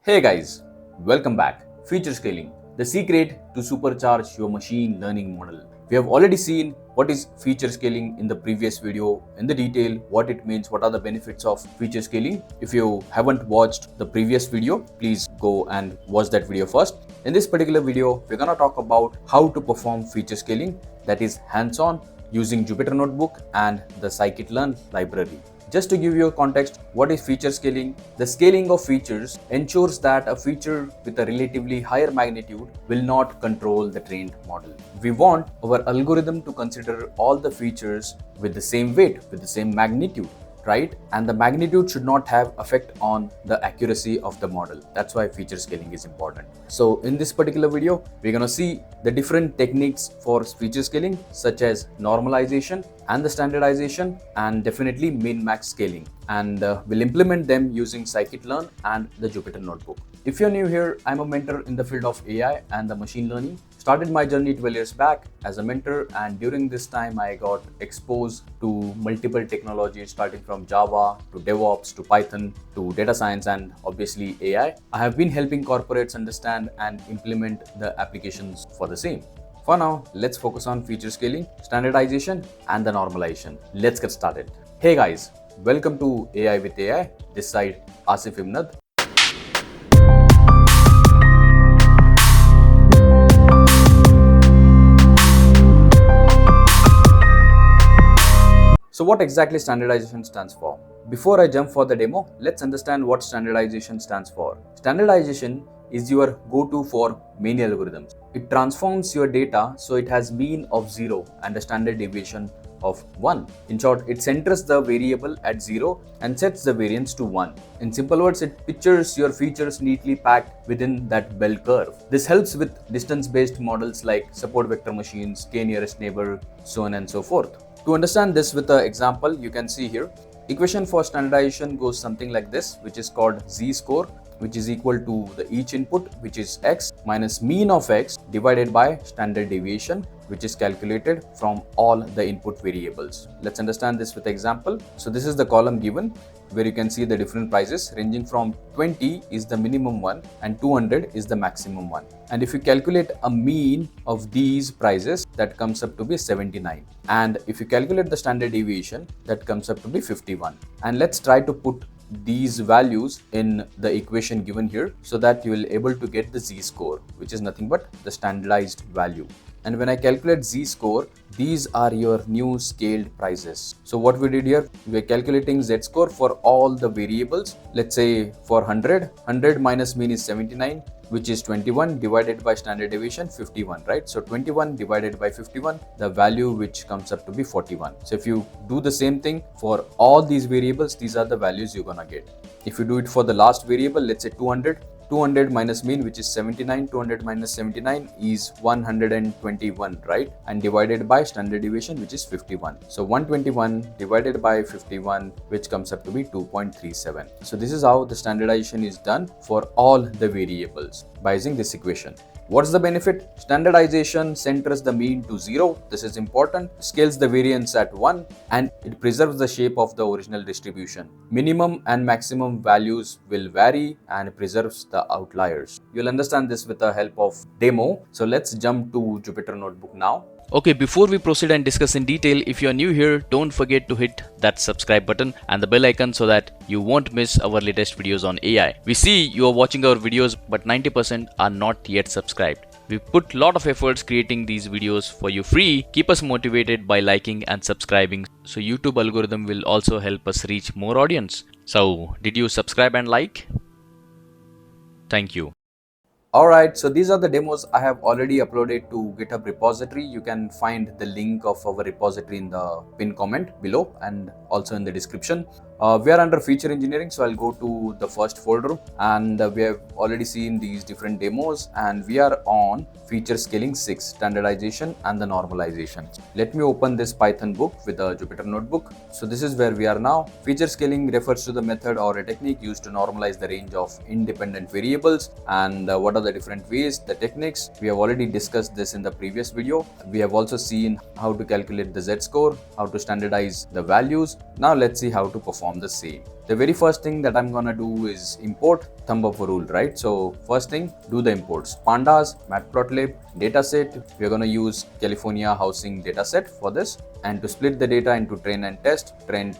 Hey guys, welcome back. Feature scaling, the secret to supercharge your machine learning model. We have already seen what is feature scaling in the previous video in the detail, what it means, what are the benefits of feature scaling. If you haven't watched the previous video, please go and watch that video first. In this particular video, we're gonna talk about how to perform feature scaling, that is hands-on, using Jupyter Notebook and the scikit-learn library. Just to give you a context, what is feature scaling? The scaling of features ensures that a feature with a relatively higher magnitude will not control the trained model. We want our algorithm to consider all the features with the same weight, with the same magnitude, right? And the magnitude should not have effect on the accuracy of the model. That's why feature scaling is important. So in this particular video, we're gonna see the different techniques for feature scaling, such as normalization and the standardization, and definitely min-max scaling. And we'll implement them using scikit-learn and the Jupyter Notebook. If you're new here, I'm a mentor in the field of AI and the machine learning. Started my journey 12 years back as a mentor, and during this time I got exposed to multiple technologies, starting from Java to DevOps to Python to data science and obviously AI. I have been helping corporates understand and implement the applications for the same. For now, let's focus on feature scaling, standardization and the normalization. Let's get started. Hey guys, welcome to AI with AI. This side Asif Imnad. So what exactly standardization stands for? Before I jump for the demo, let's understand what standardization stands for. Standardization is your go-to for many algorithms. It transforms your data so it has mean of 0 and a standard deviation of 1. In short, it centers the variable at 0 and sets the variance to 1. In simple words, it pictures your features neatly packed within that bell curve. This helps with distance-based models like support vector machines, k-nearest neighbor, so on and so forth. To understand this with an example, you can see here, equation for standardization goes something like this, which is called z-score, which is equal to the each input, which is x, minus mean of x divided by standard deviation, which is calculated from all the input variables. Let's understand this with example. So this is the column given, where you can see the different prices ranging from 20 is the minimum one and 200 is the maximum one. And if you calculate a mean of these prices, that comes up to be 79. And if you calculate the standard deviation, that comes up to be 51. And let's try to put these values in the equation given here so that you will able to get the z-score, which is nothing but the standardized value. And when I calculate z-score, these are your new scaled prices. So what we did here, we are calculating z-score for all the variables. Let's say for 100 minus mean is 79, which is 21 divided by standard deviation 51, right? So 21 divided by 51, the value which comes up to be 41. So if you do the same thing for all these variables, these are the values you're gonna get. If you do it for the last variable, let's say 200 minus mean, which is 79, 200 minus 79 is 121, right? And divided by standard deviation, which is 51. So 121 divided by 51, which comes up to be 2.37. So this is how the standardization is done for all the variables by using this equation. What's the benefit? Standardization centers the mean to 0. This is important. Scales the variance at 1 and it preserves the shape of the original distribution. Minimum and maximum values will vary and preserves the outliers. You'll understand this with the help of demo. So let's jump to Jupyter Notebook now. Okay, before we proceed and discuss in detail, if you are new here, don't forget to hit that subscribe button and the bell icon so that you won't miss our latest videos on AI. We see you are watching our videos, but 90% are not yet subscribed. We put lot of efforts creating these videos for you free. Keep us motivated by liking and subscribing, so YouTube algorithm will also help us reach more audience. So, did you subscribe and like? Thank you. Alright, so these are the demos I have already uploaded to GitHub repository. You can find the link of our repository in the pinned comment below and also in the description. We are under feature engineering, so I'll go to the first folder, and we have already seen these different demos, and we are on feature scaling 6, standardization and the normalization. Let me open this Python book with the Jupyter Notebook. So this is where we are now. Feature scaling refers to the method or a technique used to normalize the range of independent variables. And what are the different ways, the techniques? We have already discussed this in the previous video. We have also seen how to calculate the z-score, how to standardize the values. Now let's see how to perform the same. the very first thing that I'm gonna do is import thumb of a rule, right? So first thing, do the imports. Pandas, matplotlib, dataset. We're gonna use California housing dataset for this, and to split the data into train, test,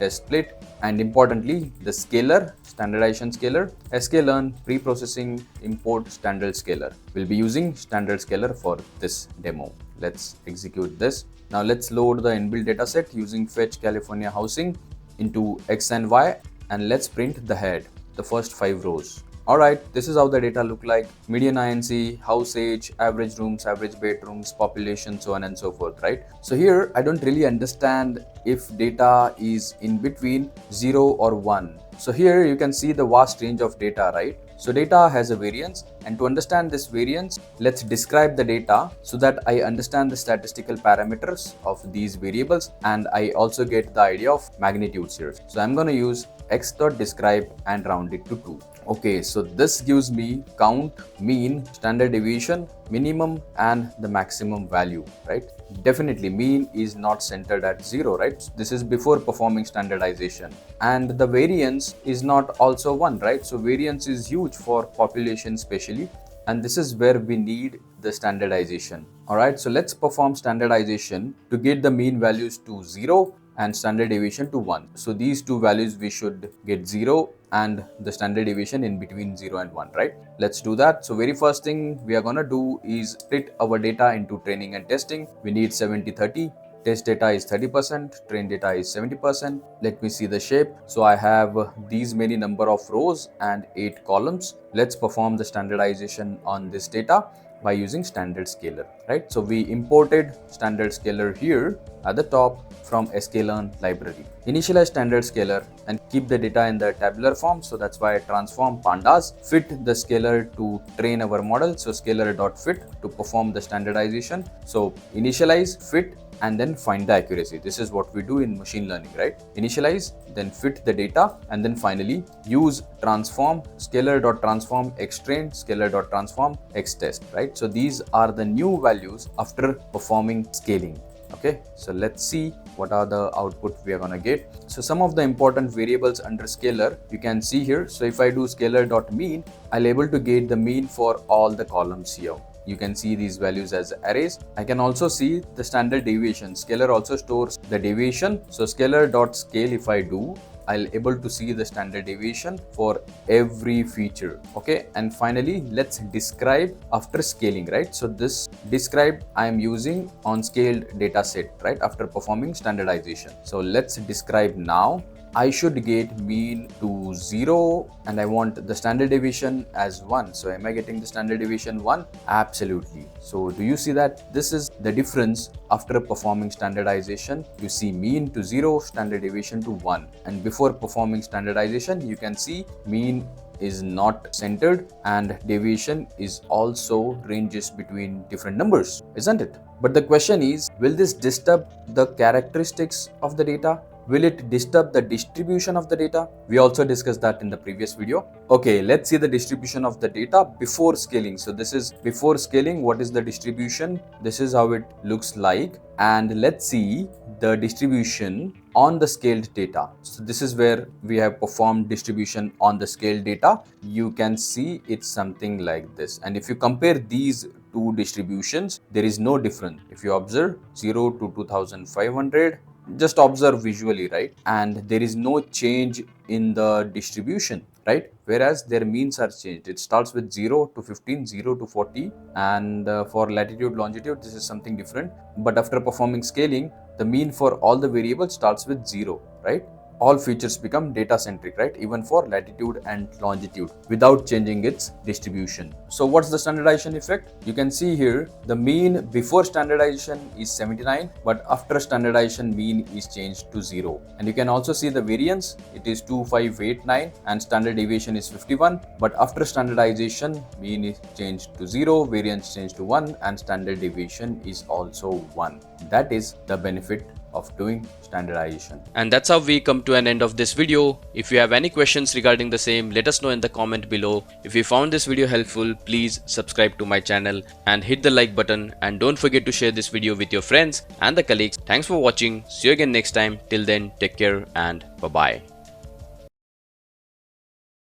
split, and importantly, the scalar, standardization scalar, sklearn, pre-processing, import standard scalar. We'll be using standard scalar for this demo. Let's execute this. Now let's load the inbuilt dataset using fetch California housing into X and Y, and let's print the head, the first 5 rows. Alright, this is how the data look like. Median INC, house age, average rooms, average bedrooms, population, so on and so forth, right? So here, I don't really understand if data is in between 0 or 1. So here you can see the vast range of data, right? So data has a variance, and to understand this variance, let's describe the data so that I understand the statistical parameters of these variables, and I also get the idea of magnitudes here. So I'm going to use x.describe and round it to 2. Okay, so this gives me count, mean, standard deviation, minimum, and the maximum value, right? Definitely mean is not centered at 0, right? This is before performing standardization, and the variance is not also 1, right? So variance is huge for population especially, and this is where we need the standardization. All right, so let's perform standardization to get the mean values to 0 and standard deviation to 1. So these two values we should get 0 and the standard deviation in between 0 and 1, right? Let's do that. So very first thing we are gonna do is split our data into training and testing. We need 70-30. Test data is 30%, train data is 70%. Let me see the shape. So I have these many number of rows and 8 columns. Let's perform the standardization on this data by using standard scalar, right? So we imported standard scalar here at the top from sklearn library. Initialize standard scalar and keep the data in the tabular form. So that's why I transform pandas, fit the scalar to train our model. So scalar.fit to perform the standardization. So initialize, fit, and then find the accuracy. This is what we do in machine learning, right? Initialize, then fit the data, and then finally use transform, scalar.transform xtrain, scalar.transform xtest, right? So these are the new values after performing scaling. Okay, so let's see what are the output we are gonna get. So some of the important variables under scalar you can see here. So if I do scalar.mean, I'll able to get the mean for all the columns here. You can see these values as arrays. I can also see the standard deviation. Scalar also stores the deviation. So scalar.scale, if I do, I'll able to see the standard deviation for every feature. Okay, and finally let's describe after scaling, right? So this describe I am using on scaled data set, right, after performing standardization. So let's describe now. I should get mean to 0 and I want the standard deviation as 1. So am I getting the standard deviation 1? Absolutely. So do you see that this is the difference after performing standardization? You see mean to 0, standard deviation to 1. And before performing standardization, you can see mean is not centered and deviation is also ranges between different numbers, isn't it? But the question is, will this disturb the characteristics of the data? Will it disturb the distribution of the data? We also discussed that in the previous video. Okay, let's see the distribution of the data before scaling. So this is before scaling. What is the distribution? This is how it looks like. And let's see the distribution on the scaled data. So this is where we have performed distribution on the scaled data. You can see it's something like this. And if you compare these two distributions, there is no difference. If you observe 0 to 2500, just observe visually, right? And there is no change in the distribution, right? Whereas their means are changed. It starts with 0 to 15, 0 to 40, and for latitude, longitude, this is something different. But after performing scaling, the mean for all the variables starts with 0, right? All features become data centric, right? Even for latitude and longitude without changing its distribution. So what's the standardization effect? You can see here the mean before standardization is 79, but after standardization mean is changed to 0. And you can also see the variance. It is 2589 and standard deviation is 51. But after standardization, mean is changed to 0, variance changed to 1, and standard deviation is also 1. That is the benefit of doing standardization. And that's how we come to an end of this video. If you have any questions regarding the same, let us know in the comment below. If you found this video helpful, please subscribe to my channel and hit the like button, and don't forget to share this video with your friends and the colleagues. Thanks for watching. See you again next time. Till then, take care and bye bye.